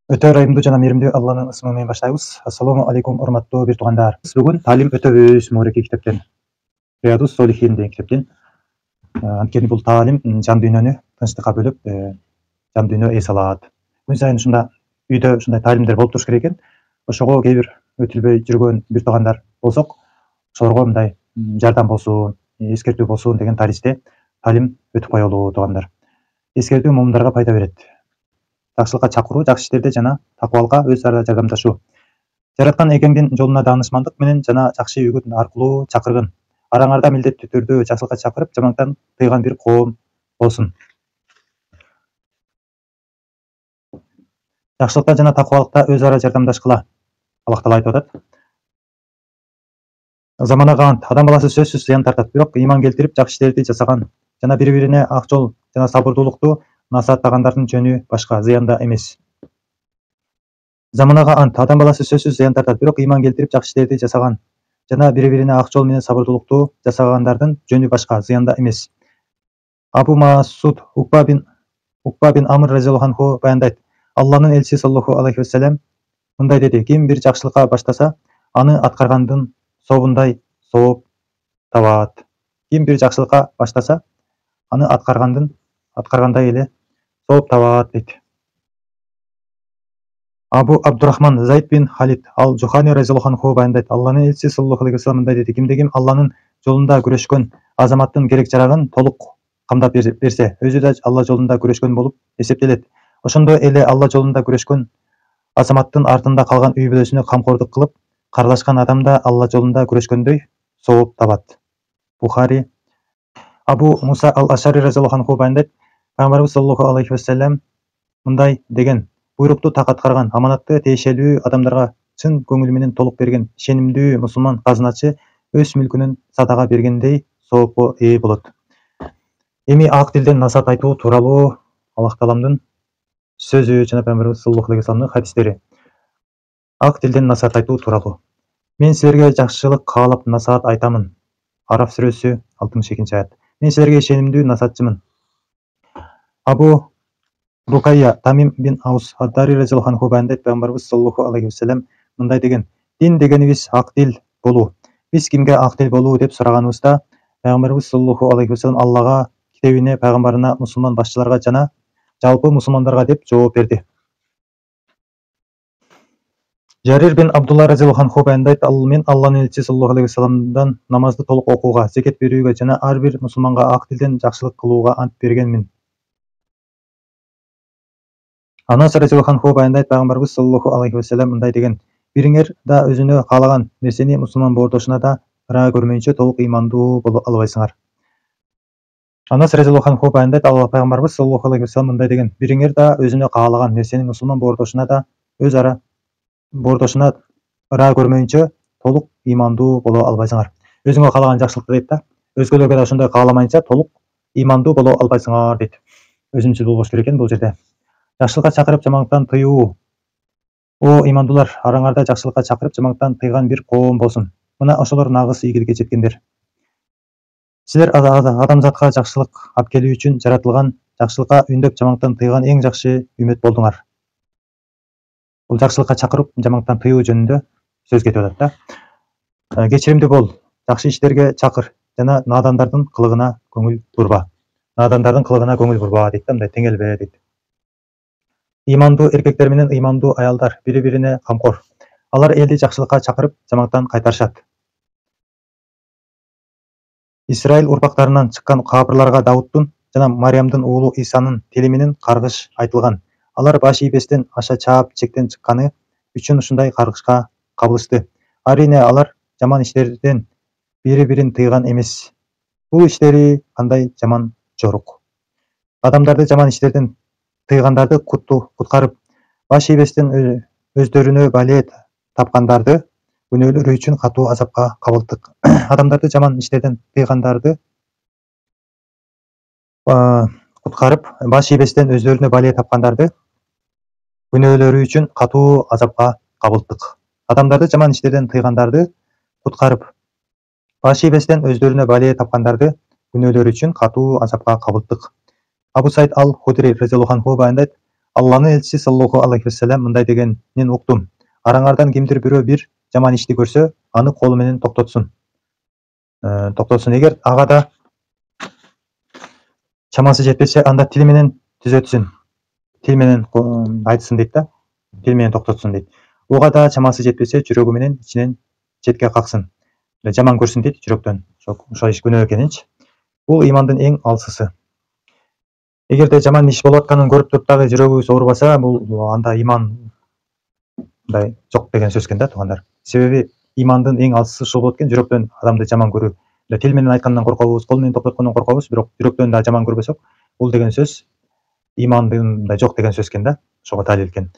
Өтө ырайымдуу жана мээримдүү Алланын ысымы менен баштайбыз. Ассаламу алейкум, урматтуу бир туугандар. Биз бүгүн таалим өтөбүз муореки китептен, Риядус Солихин деген китептен. Анткени бул таалим жан дүйнөнү тынчтыкка бөлөп, жан дүйнө эс алат. Күн сайын ушунда үйдө ушундай таалимдер болуп туруш керек экен. Ошого кээ бир өтүлбөй жүргөн бир туугандар болсок, ошолорго мындай жардам болсун, эскертүү болсун деген таризде таалим өтүп коелу туугандар. Эскертүү момундарга пайда берет. Жакшылыкка чакыруу, жакшы иштерде жана такыбалыкка өз ара жардамдашуу. Жараткан экеңдин жолуна даанышмандык менен жана жакшы үгүт аркылуу чакыргын. Араңарда милдеттүү түрдө жакшылыкка чакырып, жамандыктан тыйган бир коом болсун. Жакшылыкта жана такыбалыкта өз ара жардамдашкыла. Аллах таала айтып атат. Заманага ант, адам баласы сөзсүз зыян тартат, бирок ыйман келтирип, жакшы иштерди жасаган жана бири-бирине ак жол жана сабырдуулукту насааттагандардын жөнү башка, зыянда эмес. Заманага ант, адам баласы сөзсүз зыян тартат, бирок ыйман келтирип, жакшы иштерди жасаган жана бири-бирине ак жол менен сабырдуулукту жасагандардын жөнү башка, зыянда эмес. Абу Масуд Укба бин Амр разияллаху анху баяндайт. Алланын элчиси саллаллаху алейхи вассалам мындай деди: ким бир жакшылыкка баштаса, аны аткаргандын сообундай сооп табат. Ким бир жакшылыкка баштаса, аны аткаргандай эле сооп табат дейт. Абу Абдурахман Зайд бин Халид ал-Жухани разияллаху анху баяндайт. Алланын элчиси саллаллаху алейхи вассалам мындай деди: кимде-ким Алланын жолунда күрөшкөн азаматтын керек жарагын толук камдап берсе, өзү да Алла жолунда күрөшкөн болуп эсептелет. Ошондой эле Алла жолунда күрөшкөн азаматтын артында калган үй бүлөсүнө камкордук кылып карлашкан адам да Алла жолунда күрөшкөндөй сооп табат. Бухари. Абу Муса ал-Ашари разияллаху анху баяндайт. Пайгамбарыбыз саллаллаху алейхи вассалам мындай деген: буйрукту так аткарган, аманатты тиешелүү адамдарга чын көңүл менен толук берген ишенимдүү мусулман казыначы өз мүлкүнүн садага бергендей соопко ээ болот. Эми ак тилден насаат айтуу тууралуу Аллах Тааламдын сөзү жана Пайгамбарыбыз саллаллаху алейхи вассаламдын хадистери. Ак тилден насаат айтуу тууралуу. Мен силерге жакшылык каалап насаат айтамын. Араф сүрөсү 62-аят. Мен силерге ишенимдүү насаатчымын. Абу Рукайя Тамим бин Аус ад-Дари разияллаху анху баяндайт. Пайгамбарыбыз саллаллаху алейхи вассалам мындай деген: дин дегенибиз ак тил болуу. Биз кимге ак тил болуу деп сураганыбызда, Пайгамбарыбыз саллаллаху алейхи вассалам Аллага, китебине, пайгамбарына, мусулман башчыларга жана жалпы мусулмандарга деп жооп берди. Жарир бин Абдулла разияллаху анху баяндайт. Мен Алланын элчиси саллаллаху алейхи вассаламдан намазды толук окууга, зекет берүүгө жана ар бир мусулманга ак тилден жакшылык кылууга ант бергенмин. Анас разияллаху анху баяндайт. Пайгамбарыбыз саллаллаху алейхи вассалам мындай деген: бириңер да өзүнө каалаган нерсени мусулман боордошуна да ыраа көрмөйүнчө толук ыймандуу боло албайсыңар. Анас разияллаху анху баяндайт. Пайгамбарыбыз саллаллаху алейхи вассалам мындай деген: бириңер да өзүнө каалаган нерсени мусулман боордошуна да өз ара боордошуна ыраа көрмөйүнчө толук ыймандуу боло албайсыңар. Өзүңө каалаган жакшылыкты дейт да, өзгөлөргө да ошондой кааламайынча толук ыймандуу боло албайсыңар дейт. Өзүмчүл болбош керек экен бул жерде. Жакшылыкка чакырып, жамандыктан тыюу. О ыймандуулар, араңарда жакшылыкка чакырып, жамандыктан тыйган бир коом болсун. Мына ошолор нагыз ийгиликке жеткендер. Силер адамзатка жакшылык алып келүү үчүн жаратылган, жакшылыкка үндөп, жамандыктан тыйган эң жакшы үммөт болдуңар. Бул жакшылыкка чакырып, жамандыктан тыюу жөнүндө сөз кетип атат да. Кечиримдүү бол, жакшы иштерге чакыр жана наадандардын кылыгына көңүл бурба. Наадандардын кылыгына көңүл бурба дейт да, мындай теңелбе дейт. Ыймандуу эркектер менен ыймандуу аялдар бири-бирине камкор. Алар элди жакшылыкка чакырып, жамандыктан кайтарышат. Исраил урпактарынан чыккан капырларга Давудтун жана Мариямдын уулу Исанын тили менен каргыш айтылган. Алар баш ийбестен аша чаап чектен чыкканы үчүн ушундай каргышка кабылышты. Арине алар жаман иштерден бири-бирин тыйган эмес. Бул иштери кандай жаман жорук. Адамдарды жаман иштерден тыйгандарды куткарып, баш ийбестен өздөрүнө бале тапкандарды күнөөлөрү үчүн катуу азапка кабылттык. Адамдарды жаман иштерден тыйгандарды куткарып, баш ийбестен өздөрүнө бале тапкандарды күнөөлөрү үчүн катуу азапка кабылттык. Адамдарды жаман иштерден тыйгандарды куткарып, баш ийбестен өздөрүнө бале тапкандарды күнөөлөрү үчүн катуу азапка кабылттык. Абу Сайд ал-Худри разияллаху анху баяндайт. Алланын элчиси саллаллаху алейхи вассалам мындай дегенин уктум: араңардан кимдир бирөө бир жаман ишти көрсө, аны колу менен токтотсун. Эгер ага да чамасы жетпесе, анда тили менен түзөтсүн. Тил менен айтсын дейт да. Тил менен токтотсун дейт. Уга да чамасы жетпесе, жүрөгү менен ичинен четке каксын. Жаман көрсүн дейт жүрөктөн. Ошол иш күнөө экенинчи. Бул имандын эң алсысы. Эгерде жаман иш болуп атканын көрүп туруп дагы жүрөгүбүз оорубаса, бул анда иман жок деген сөз экен да, туугандар. Себеби имандын эң алсысы ушул болот экен, жүрөктөн адамды жаман көрүү. Тил менен айткандан коркобуз, кол менен токтоткондон коркобуз, бирок жүрөктөн да жаман көрбөсөк, бул деген сөз имандын жок деген сөз экен да. Ошого далил экен.